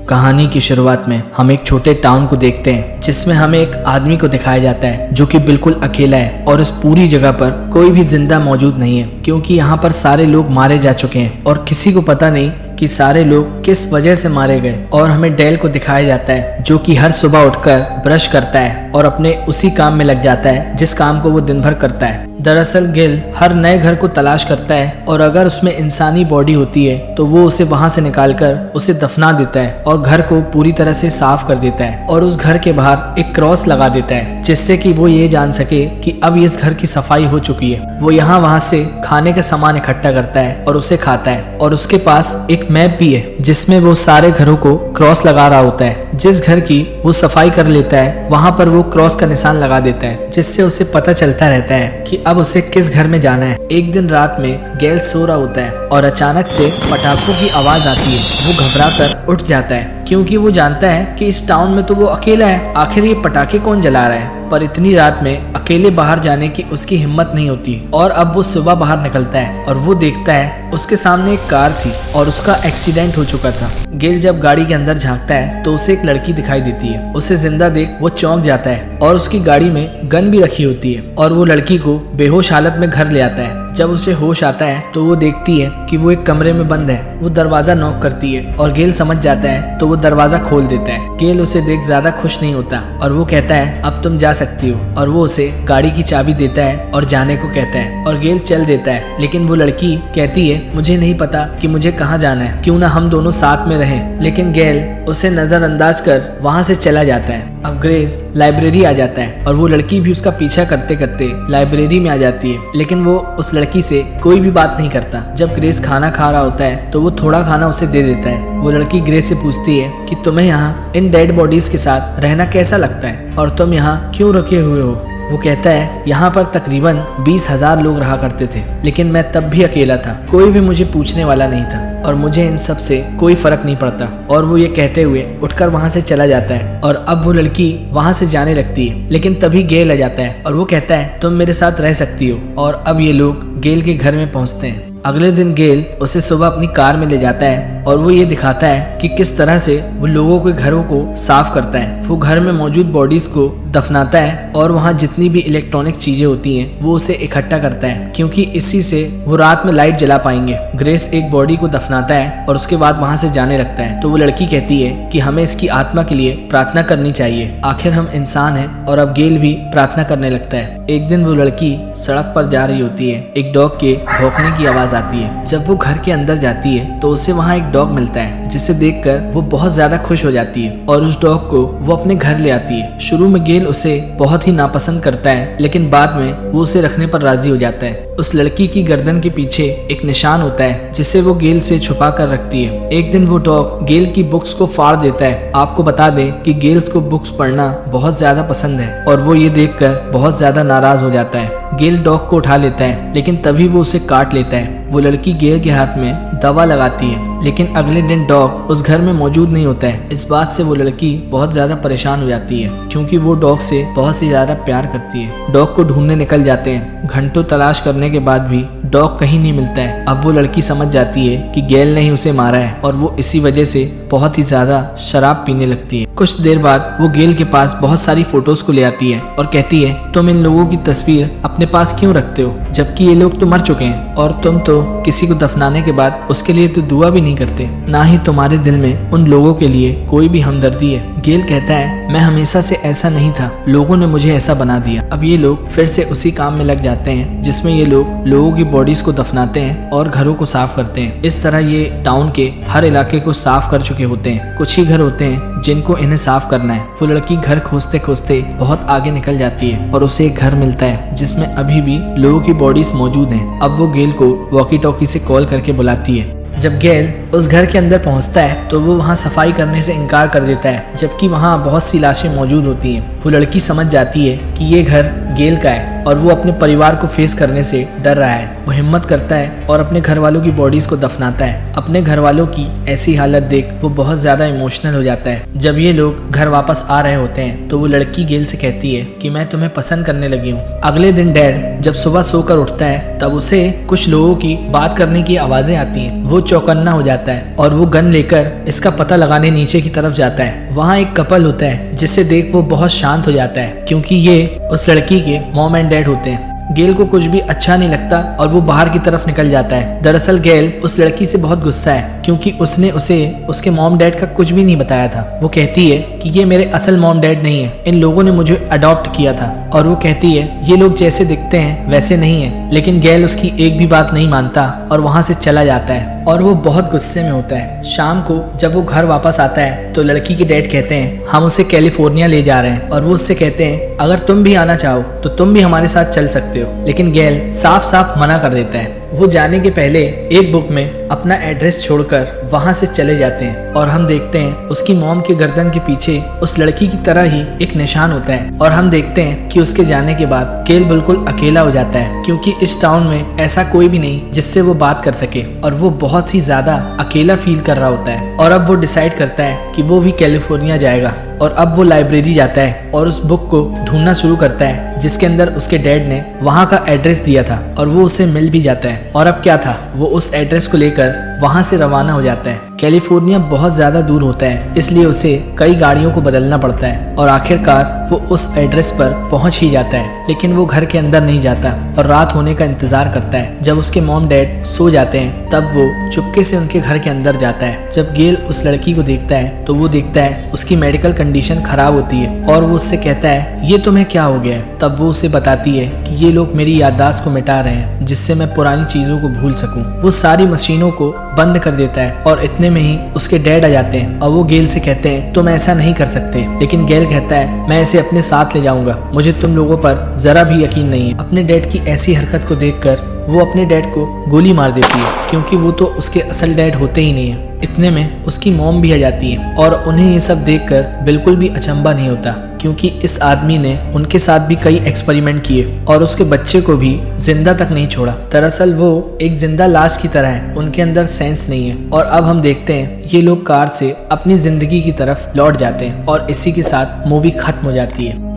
कहानी की शुरुआत में हम एक छोटे टाउन को देखते हैं जिसमें हमें एक आदमी को दिखाया जाता है जो कि बिल्कुल अकेला है और इस पूरी जगह पर कोई भी जिंदा मौजूद नहीं है क्योंकि यहाँ पर सारे लोग मारे जा चुके हैं और किसी को पता नहीं कि सारे लोग किस वजह से मारे गए। और हमें डेल को दिखाया जाता है जो कि हर सुबह उठकर ब्रश करता है और अपने उसी काम में लग जाता है जिस काम को वो दिन भर करता है। दरअसल गिल हर नए घर को तलाश करता है और अगर उसमें इंसानी बॉडी होती है तो वो उसे वहां से निकालकर उसे दफना देता है और घर को पूरी तरह से साफ कर देता है और उस घर के बाहर एक क्रॉस लगा देता है जिससे कि वो ये जान सके कि अब इस घर की सफाई हो चुकी है। वो यहाँ वहां से खाने का सामान इकट्ठा करता है और उसे खाता है और उसके पास एक मैप भी है जिसमें वो सारे घरों को क्रॉस लगा रहा होता है। जिस घर की वो सफाई कर लेता है वहां पर वो क्रॉस का निशान लगा देता है जिससे उसे पता चलता रहता है कि अब उसे किस घर में जाना है। एक दिन रात में गेल सो रहा होता है और अचानक से पटाखों की आवाज आती है। वो घबरा कर उठ जाता है क्योंकि वो जानता है कि इस टाउन में तो वो अकेला है, आखिर ये पटाखे कौन जला रहा है। पर इतनी रात में अकेले बाहर जाने की उसकी हिम्मत नहीं होती और अब वो सुबह बाहर निकलता है और वो देखता है उसके सामने एक कार थी और उसका एक्सीडेंट हो चुका था। गेल जब गाड़ी के अंदर झांकता है तो उसे एक लड़की दिखाई देती है। उसे जिंदा देख वो चौंक जाता है और उसकी गाड़ी में गन भी रखी होती है और वो लड़की को बेहोश हालत में घर ले आता है। जब उसे होश आता है तो वो देखती है कि वो एक कमरे में बंद है। वो दरवाजा नॉक करती है और गेल समझ जाता है तो वो दरवाजा खोल देता है। गेल उसे देख ज्यादा खुश नहीं होता और वो कहता है अब तुम जा सकती हो और वो उसे गाड़ी की चाबी देता है और जाने को कहता है और गेल चल देता है। लेकिन वो लड़की कहती है मुझे नहीं पता कि मुझे कहाँ जाना है, क्यों ना हम दोनों साथ में रहें। लेकिन गेल उसे नजरअंदाज कर वहाँ से चला जाता है। अब ग्रेस लाइब्रेरी आ जाता है और वो लड़की भी उसका पीछा करते करते लाइब्रेरी में आ जाती है, लेकिन वो उस लड़की से कोई भी बात नहीं करता। जब ग्रेस खाना खा रहा होता है तो वो थोड़ा खाना उसे दे देता है। वो लड़की ग्रेस से पूछती है कि तुम्हें यहाँ इन डेड बॉडीज के साथ रहना कैसा लगता है और तुम यहाँ क्यों रुके हुए हो। वो कहता है यहाँ पर तकरीबन 20,000 लोग रहा करते थे, लेकिन मैं तब भी अकेला था, कोई भी मुझे पूछने वाला नहीं था और मुझे इन सब से कोई फर्क नहीं पड़ता। और वो ये कहते हुए उठकर वहाँ से चला जाता है और अब वो लड़की वहाँ से जाने लगती है, लेकिन तभी गेल आ जाता है और वो कहता है तुम मेरे साथ रह सकती हो। और अब ये लोग गेल के घर में पहुँचते हैं। अगले दिन गेल उसे सुबह अपनी कार में ले जाता है और वो ये दिखाता है कि किस तरह से वो लोगों के घरों को साफ करता है। वो घर में मौजूद बॉडीज को दफनाता है और वहाँ जितनी भी इलेक्ट्रॉनिक चीजें होती हैं वो उसे इकट्ठा करता है क्योंकि इसी से वो रात में लाइट जला पाएंगे। ग्रेस एक बॉडी को दफनाता है और उसके बाद वहाँ से जाने लगता है। तो वो लड़की कहती है कि हमें इसकी आत्मा के लिए प्रार्थना करनी चाहिए, आखिर हम इंसान हैं। और अब गेल भी प्रार्थना करने लगता है। एक दिन वो लड़की सड़क पर जा रही होती है, एक डॉग के भौंकने की आवाज आती है। जब वो घर के अंदर जाती है तो उसे वहाँ एक डॉग मिलता है जिसे देखकर वो बहुत ज्यादा खुश हो जाती है और उस डॉग को वो अपने घर ले आती है। शुरू में गेल उसे बहुत ही नापसंद करता है, लेकिन बाद में वो उसे रखने पर राजी हो जाता है। उस लड़की की गर्दन के पीछे एक निशान होता है जिसे वो गेल से छुपा कर रखती है। एक दिन वो डॉग गेल की बुक्स को फाड़ देता है। आपको बता दें कि गेल्स को बुक्स पढ़ना बहुत ज्यादा पसंद है और वो ये देखकर बहुत ज्यादा नाराज हो जाता है। गेल डॉग को उठा लेता है, लेकिन तभी वो उसे काट लेता है। वो लड़की गेल के हाथ में दवा लगाती है, लेकिन अगले दिन डॉग उस घर में मौजूद नहीं होता है। इस बात से वो लड़की बहुत ज्यादा परेशान हो जाती है क्योंकि वो डॉग से बहुत ही ज्यादा प्यार करती है। डॉग को ढूंढने निकल जाते हैं। घंटों तलाश करने के बाद भी डॉग कहीं नहीं मिलता है। अब वो लड़की समझ जाती है कि गेल ने ही उसे मारा है और वो इसी वजह से बहुत ही ज्यादा शराब पीने लगती है। कुछ देर बाद वो गेल के पास बहुत सारी फोटोज को ले आती है और कहती है तुम इन लोगों की तस्वीर अपने पास क्यों रखते हो जबकि ये लोग तो मर चुके हैं और तुम तो किसी को दफनाने के बाद उसके लिए तो दुआ भी नहीं करते, ना ही तुम्हारे दिल में उन लोगों के लिए कोई भी हमदर्दी है। गेल कहता है मैं हमेशा से ऐसा नहीं था, लोगों ने मुझे ऐसा बना दिया। अब ये लोग फिर से उसी काम में लग जाते हैं जिसमें ये लोग लोगों की बॉडीज को दफनाते हैं और घरों को साफ करते हैं। इस तरह ये टाउन के हर इलाके को साफ कर चुके होते हैं। कुछ ही घर होते हैं जिनको इन्हें साफ करना है। वो लड़की घर खोजते खोजते बहुत आगे निकल जाती है और उसे एक घर मिलता है जिसमें अभी भी लोगों की बॉडीज मौजूद हैं। अब वो गेल को वॉकी टॉकी से कॉल करके बुलाती है। जब गेल उस घर के अंदर पहुंचता है तो वो वहां सफाई करने से इनकार कर देता है, जबकि वहां बहुत सी लाशें मौजूद होती हैं। वो लड़की समझ जाती है कि ये घर गेल का है और वो अपने परिवार को फेस करने से डर रहा है। वो हिम्मत करता है और अपने घर वालों की बॉडीज को दफनाता है। अपने घर वालों की ऐसी हालत देख वो बहुत ज्यादा इमोशनल हो जाता है। जब ये लोग घर वापस आ रहे होते हैं तो वो लड़की गेल से कहती है कि मैं तुम्हें पसंद करने लगी हूँ। अगले दिन डेल जब सुबह सोकर उठता है तब उसे कुछ लोगों की बात करने की आवाजें आती हैं। वो चौकन्ना हो जाता है और वो गन लेकर इसका पता लगाने नीचे की तरफ जाता है। वहाँ एक कपल होता है जिसे देख वो बहुत शांत हो जाता है क्योंकि ये उस लड़की के मॉम एंड डैड होते हैं। गेल को कुछ भी अच्छा नहीं लगता और वो बाहर की तरफ निकल जाता है। दरअसल गेल उस लड़की से बहुत गुस्सा है क्योंकि उसने उसे उसके मॉम डैड का कुछ भी नहीं बताया था। वो कहती है कि ये मेरे असल मॉम डैड नहीं है, इन लोगों ने मुझे अडॉप्ट किया था। और वो कहती है ये लोग जैसे दिखते हैं वैसे नहीं है। लेकिन गेल उसकी एक भी बात नहीं मानता और वहाँ से चला जाता है और वो बहुत गुस्से में होता है। शाम को जब वो घर वापस आता है तो लड़की के डैड कहते हैं हम उसे कैलिफोर्निया ले जा रहे हैं और वो उससे कहते हैं अगर तुम भी आना चाहो तो तुम भी हमारे साथ चल सकते हो। लेकिन गेल साफ साफ मना कर देता है। वो जाने के पहले एक बुक में अपना एड्रेस छोड़कर वहां से चले जाते हैं और हम देखते हैं उसकी मॉम के गर्दन के पीछे उस लड़की की तरह ही एक निशान होता है। और हम देखते हैं कि उसके जाने के बाद गेल बिल्कुल अकेला हो जाता है क्योंकि इस टाउन में ऐसा कोई भी नहीं जिससे वो बात कर सके और वो बहुत ही ज्यादा अकेला फील कर रहा होता है। और अब वो डिसाइड करता है कि वो भी कैलिफोर्निया जाएगा और अब वो लाइब्रेरी जाता है और उस बुक को ढूंढना शुरू करता है जिसके अंदर उसके डैड ने वहाँ का एड्रेस दिया था और वो उससे मिल भी जाता है। और अब क्या था, वो उस एड्रेस को लेकर वहाँ से रवाना हो जाता है। कैलिफोर्निया बहुत ज्यादा दूर होता है इसलिए उसे कई गाड़ियों को बदलना पड़ता है और आखिरकार वो उस एड्रेस पर पहुंच ही जाता है। लेकिन वो घर के अंदर नहीं जाता और रात होने का इंतजार करता है। जब उसके मॉम डैड सो जाते हैं तब वो चुपके से उनके घर के अंदर जाता है। जब गेल उस लड़की को देखता है तो वो देखता है उसकी मेडिकल कंडीशन खराब होती है और वो उससे कहता है ये तुम्हें क्या हो गया है। तब वो उसे बताती है कि ये लोग मेरी याददाश्त को मिटा रहे हैं जिससे मैं पुरानी चीजों को भूल सकूं। वो सारी मशीनों को बंद कर देता है और इतने में ही उसके डैड आ जाते हैं और वो गेल से कहते हैं तुम ऐसा नहीं कर सकते। लेकिन गेल कहता है मैं इसे अपने साथ ले जाऊंगा, मुझे तुम लोगों पर जरा भी यकीन नहीं है। अपने डैड की ऐसी हरकत को देखकर वो अपने डैड को गोली मार देती है क्योंकि वो तो उसके असल डैड होते ही नहीं है। इतने में उसकी मॉम भी आ जाती है और उन्हें ये सब देखकर बिल्कुल भी अचंभा नहीं होता क्योंकि इस आदमी ने उनके साथ भी कई एक्सपेरिमेंट किए और उसके बच्चे को भी जिंदा तक नहीं छोड़ा। दरअसल वो एक जिंदा लाश की तरह है, उनके अंदर सेंस नहीं है। और अब हम देखते हैं ये लोग कार से अपनी जिंदगी की तरफ लौट जाते हैं और इसी के साथ मूवी खत्म हो जाती है।